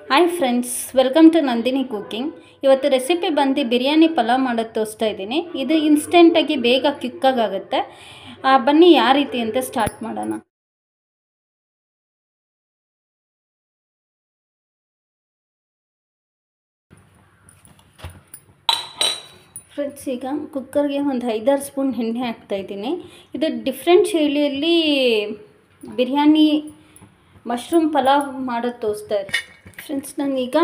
Hi friends, welcome to Nandini cooking. ಇವತ್ತು recipe ಬಂದು ಬಿರಿಯಾನಿ ಪಲಾವ್ ಮಾಡೋದು ತೋರಿಸ್ತಾ ಇದ್ದೀನಿ. ಇದು ಇನ್ಸ್ಟೆಂಟಾಗಿ ಬೇಗ ಕ್ವಿಕ್ಕಾಗುತ್ತೆ. ಬನ್ನಿ ಯಾವ ರೀತಿ ಅಂತ ಸ್ಟಾರ್ಟ್ ಮಾಡೋಣ. ಫ್ರೆಂಡ್ಸ್, ಈಗ ಕುಕ್ಕರ್ಗೆ ಒಂದು 5-6 ಸ್ಪೂನ್ ಎಣ್ಣೆ ಹಾಕ್ತಾಯಿದ್ದೀನಿ. ಇದು ಡಿಫ್ರೆಂಟ್ ಶೈಲಿಯಲ್ಲಿ ಬಿರಿಯಾನಿ ಮಶ್ರೂಮ್ ಪಲಾವ್ ಮಾಡೋದು ತೋರಿಸ್ತಾ ಇದ್ದೀನಿ. ಫ್ರೆಂಡ್ಸ್, ನಾನೀಗ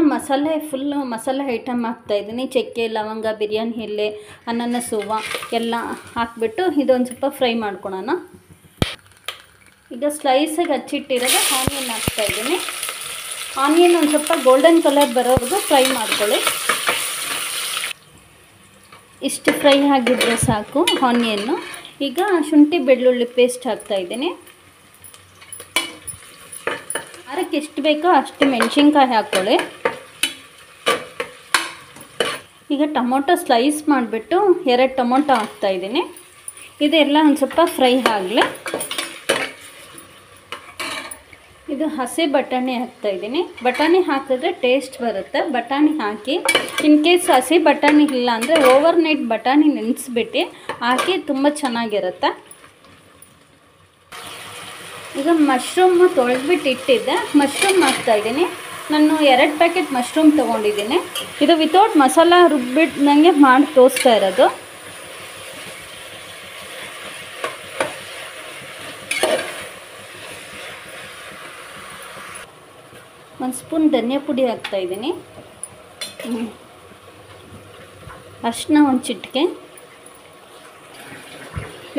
ಫುಲ್ಲು ಮಸಾಲೆ ಐಟಮ್ ಹಾಕ್ತಾಯಿದ್ದೀನಿ. ಚಕ್ಕೆ, ಲವಂಗ, ಬಿರಿಯಾನಿ ಎಲೆ, ಅನಾನಸ್ ಹೂವು ಎಲ್ಲ ಹಾಕಿಬಿಟ್ಟು ಇದೊಂದು ಸ್ವಲ್ಪ ಫ್ರೈ ಮಾಡ್ಕೊಳೋಣ. ಈಗ ಸ್ಲೈಸಾಗಿ ಹಚ್ಚಿಟ್ಟಿರೋದು ಆನಿಯನ್ ಹಾಕ್ತಾಯಿದ್ದೀನಿ. ಆನಿಯನ್ ಒಂದು ಸ್ವಲ್ಪ ಗೋಲ್ಡನ್ ಕಲರ್ ಬರೋವರೆಗೂ ಫ್ರೈ ಮಾಡ್ಕೊಳ್ಳಿ. ಇಷ್ಟು ಫ್ರೈ ಆಗಿದ್ದರೆ ಸಾಕು ಆನಿಯನ್ನು. ಈಗ ಶುಂಠಿ ಬೆಳ್ಳುಳ್ಳಿ ಪೇಸ್ಟ್ ಹಾಕ್ತಾಯಿದ್ದೀನಿ. ಖಾರಕ್ಕೆ ಎಷ್ಟು ಬೇಕೋ ಅಷ್ಟು ಮೆಣಸಿನ್ಕಾಯಿ ಹಾಕ್ಕೊಳ್ಳಿ. ಈಗ ಟೊಮೊಟೊ ಸ್ಲೈಸ್ ಮಾಡಿಬಿಟ್ಟು 2 ಟೊಮೊಟೊ ಹಾಕ್ತಾಯಿದ್ದೀನಿ. ಇದೆಲ್ಲ ಒಂದು ಸ್ವಲ್ಪ ಫ್ರೈ ಆಗಲಿ. ಇದು ಹಸಿ ಬಟಾಣಿ ಹಾಕ್ತಾಯಿದ್ದೀನಿ. ಬಟಾಣಿ ಹಾಕಿದ್ರೆ ಟೇಸ್ಟ್ ಬರುತ್ತೆ. ಬಟಾಣಿ ಹಾಕಿ, ಇನ್ ಕೇಸ್ ಹಸಿ ಬಟಾಣಿ ಇಲ್ಲ ಅಂದರೆ ಓವರ್ ನೈಟ್ ಬಟಾಣಿ ನೆನೆಸ್ಬಿಟ್ಟು ಹಾಕಿ, ತುಂಬ ಚೆನ್ನಾಗಿರುತ್ತೆ. ಈಗ ಮಶ್ರೂಮು ತೊಳೆದ್ಬಿಟ್ಟು ಇಟ್ಟಿದ್ದೆ, ಮಶ್ರೂಮ್ ಹಾಕ್ತಾಯಿದ್ದೀನಿ. ನಾನು 2 ಪ್ಯಾಕೆಟ್ ಮಶ್ರೂಮ್ ತೊಗೊಂಡಿದ್ದೀನಿ. ಇದು ವಿತೌಟ್ ಮಸಾಲ ರುಬ್ಬಿಟ್ಟು ನನಗೆ ಮಾಡಿ ತೋರಿಸ್ತಾ ಇರೋದು. ಒಂದು ಸ್ಪೂನ್ ಧನಿಯಾ ಪುಡಿ ಹಾಕ್ತಾಯಿದ್ದೀನಿ. ಅರಿಶಿನ ಒಂದು ಚಿಟಿಕೆ,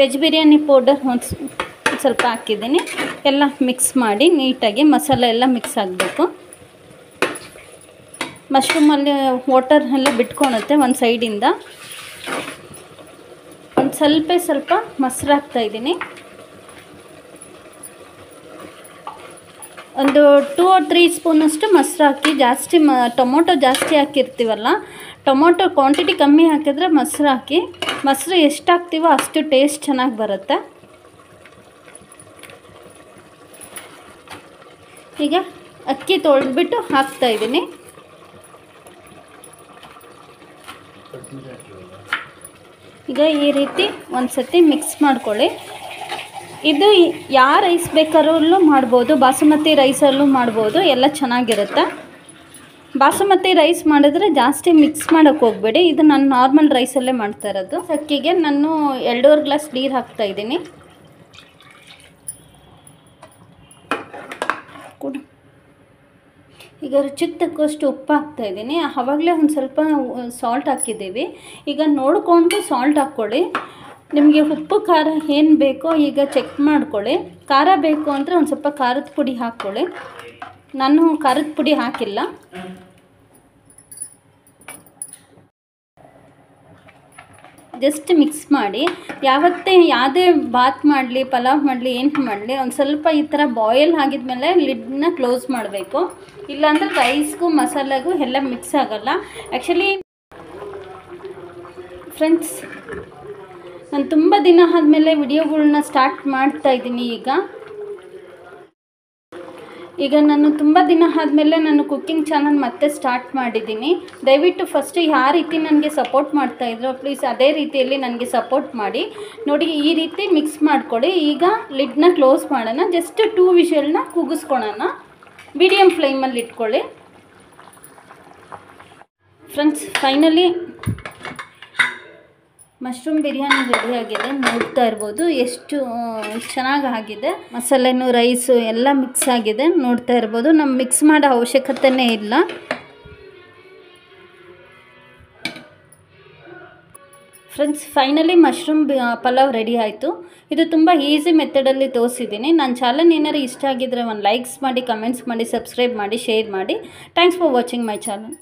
ವೆಜ್ ಬಿರಿಯಾನಿ ಪೌಡರ್ ಒಂದು ಸ್ವಲ್ಪ ಹಾಕಿದ್ದೀನಿ. ಎಲ್ಲ ಮಿಕ್ಸ್ ಮಾಡಿ ನೀಟಾಗಿ ಮಸಾಲೆ ಎಲ್ಲ ಮಿಕ್ಸ್ ಆಗಬೇಕು. ಮಶ್ರೂಮಲ್ಲಿ ವಾಟರ್ ಎಲ್ಲ ಬಿಟ್ಕೊಳುತ್ತೆ ಒಂದು ಸೈಡಿಂದ. ಒಂದು ಸ್ವಲ್ಪ ಮೊಸರು ಹಾಕ್ತಾಯಿದ್ದೀನಿ. ಒಂದು 2 or 3 ಸ್ಪೂನಷ್ಟು ಮೊಸರು ಹಾಕಿ. ಜಾಸ್ತಿ ಟೊಮೊಟೊ ಜಾಸ್ತಿ ಹಾಕಿರ್ತೀವಲ್ಲ, ಟೊಮೊಟೊ ಕ್ವಾಂಟಿಟಿ ಕಮ್ಮಿ ಹಾಕಿದ್ರೆ ಮೊಸರು ಹಾಕಿ. ಮೊಸರು ಎಷ್ಟು ಹಾಕ್ತೀವೋ ಅಷ್ಟು ಟೇಸ್ಟ್ ಚೆನ್ನಾಗಿ ಬರುತ್ತೆ. ಈಗ ಅಕ್ಕಿ ತೊಳೆದ್ಬಿಟ್ಟು ಹಾಕ್ತಾಯಿದ್ದೀನಿ. ಈಗ ಈ ರೀತಿ ಒಂದು ಸತಿ ಮಿಕ್ಸ್ ಮಾಡ್ಕೊಳ್ಳಿ. ಇದು ಯಾವ ರೈಸ್ ಬೇಕಾದ್ರೂ ಮಾಡ್ಬೋದು, ಬಾಸುಮತಿ ರೈಸಲ್ಲೂ ಮಾಡ್ಬೋದು, ಎಲ್ಲ ಚೆನ್ನಾಗಿರುತ್ತೆ. ಬಾಸುಮತಿ ರೈಸ್ ಮಾಡಿದ್ರೆ ಜಾಸ್ತಿ ಮಿಕ್ಸ್ ಮಾಡೋಕ್ಕೆ ಹೋಗಬೇಡಿ. ಇದು ನಾನು ನಾರ್ಮಲ್ ರೈಸಲ್ಲೇ ಮಾಡ್ತಾ ಇರೋದು. ಅಕ್ಕಿಗೆ ನಾನು 2.5 ಗ್ಲಾಸ್ ನೀರು ಹಾಕ್ತಾಯಿದ್ದೀನಿ. ಈಗ ರುಚಿಗೆ ತಕ್ಕಷ್ಟು ಉಪ್ಪು ಹಾಕ್ತಾಯಿದ್ದೀನಿ. ಆವಾಗಲೇ ಒಂದು ಸ್ವಲ್ಪ ಸಾಲ್ಟ್ ಹಾಕಿದ್ದೀವಿ. ಈಗ ನೋಡಿಕೊಂಡು ಸಾಲ್ಟ್ ಹಾಕ್ಕೊಳ್ಳಿ. ನಿಮಗೆ ಉಪ್ಪು ಖಾರ ಏನು ಬೇಕೋ ಈಗ ಚೆಕ್ ಮಾಡ್ಕೊಳ್ಳಿ. ಖಾರ ಬೇಕು ಅಂದರೆ ಒಂದು ಸ್ವಲ್ಪ ಖಾರದ ಪುಡಿ ಹಾಕ್ಕೊಳ್ಳಿ. ನಾನು ಖಾರದ ಪುಡಿ ಹಾಕಿಲ್ಲ. ಜಸ್ಟ್ ಮಿಕ್ಸ್ ಮಾಡಿ. ಯಾವುದೇ ಬಾತ್ ಮಾಡಲಿ, ಪಲಾವ್ ಮಾಡಲಿ, ಏನು ಮಾಡಲಿ, ಒಂದು ಸ್ವಲ್ಪ ಈ ಥರ ಬಾಯ್ಲ್ ಆಗಿದ್ಮೇಲೆ ಲಿಡ್ನ ಕ್ಲೋಸ್ ಮಾಡಬೇಕು. ಇಲ್ಲಾಂದರೆ ರೈಸ್ಗೂ ಮಸಾಲೆಗೂ ಎಲ್ಲ ಮಿಕ್ಸ್ ಆಗೋಲ್ಲ. ಆ್ಯಕ್ಚುಲಿ ಫ್ರೆಂಡ್ಸ್, ನಾನು ತುಂಬ ದಿನ ಆದಮೇಲೆ ವಿಡಿಯೋಗಳ್ನ ಸ್ಟಾರ್ಟ್ ಮಾಡ್ತಾಯಿದ್ದೀನಿ. ಈಗ ನಾನು ತುಂಬ ದಿನ ಆದಮೇಲೆ ನಾನು ಕುಕ್ಕಿಂಗ್ ಚಾನಲ್ ಮತ್ತೆ ಸ್ಟಾರ್ಟ್ ಮಾಡಿದ್ದೀನಿ. ದಯವಿಟ್ಟು ಫಸ್ಟು ಯಾವ ರೀತಿ ನನಗೆ ಸಪೋರ್ಟ್ ಮಾಡ್ತಾಯಿದ್ರು ಪ್ಲೀಸ್ ಅದೇ ರೀತಿಯಲ್ಲಿ ನನಗೆ ಸಪೋರ್ಟ್ ಮಾಡಿ. ನೋಡಿ, ಈ ರೀತಿ ಮಿಕ್ಸ್ ಮಾಡ್ಕೊಳ್ಳಿ. ಈಗ ಲಿಡ್ನ ಕ್ಲೋಸ್ ಮಾಡೋಣ. ಜಸ್ಟ್ 2 ವಿಷಲ್ನ ಕೂಗಿಸ್ಕೊಳ್ಳೋಣ. ಮೀಡಿಯಮ್ ಫ್ಲೇಮಲ್ಲಿ ಇಟ್ಕೊಳ್ಳಿ. ಫ್ರೆಂಡ್ಸ್, ಫೈನಲಿ ಮಶ್ರೂಮ್ ಬಿರಿಯಾನಿ ರೆಡಿಯಾಗಿದೆ. ನೋಡ್ತಾ ಇರ್ಬೋದು ಎಷ್ಟು ಚೆನ್ನಾಗಿ ಆಗಿದೆ. ಮಸಾಲೆನೂ ರೈಸು ಎಲ್ಲ ಮಿಕ್ಸ್ ಆಗಿದೆ. ನೋಡ್ತಾ ಇರ್ಬೋದು. ನಮ್ಮ ಮಿಕ್ಸ್ ಮಾಡೋ ಅವಶ್ಯಕತೆಯೇ ಇಲ್ಲ. Friends, finally mushroom pulao ready ಆಯಿತು. ಇದು ತುಂಬ ಈಸಿ ಮೆಥಡಲ್ಲಿ ತೋರಿಸಿದ್ದೀನಿ. ನನ್ನ ಚಾನಲ್ ಏನಾದ್ರು ಇಷ್ಟ ಆಗಿದ್ದರೆ ಒಂದು ಲೈಕ್ಸ್ ಮಾಡಿ, ಕಮೆಂಟ್ಸ್ ಮಾಡಿ, ಸಬ್ಸ್ಕ್ರೈಬ್ ಮಾಡಿ, ಶೇರ್ ಮಾಡಿ. Thanks for watching my channel.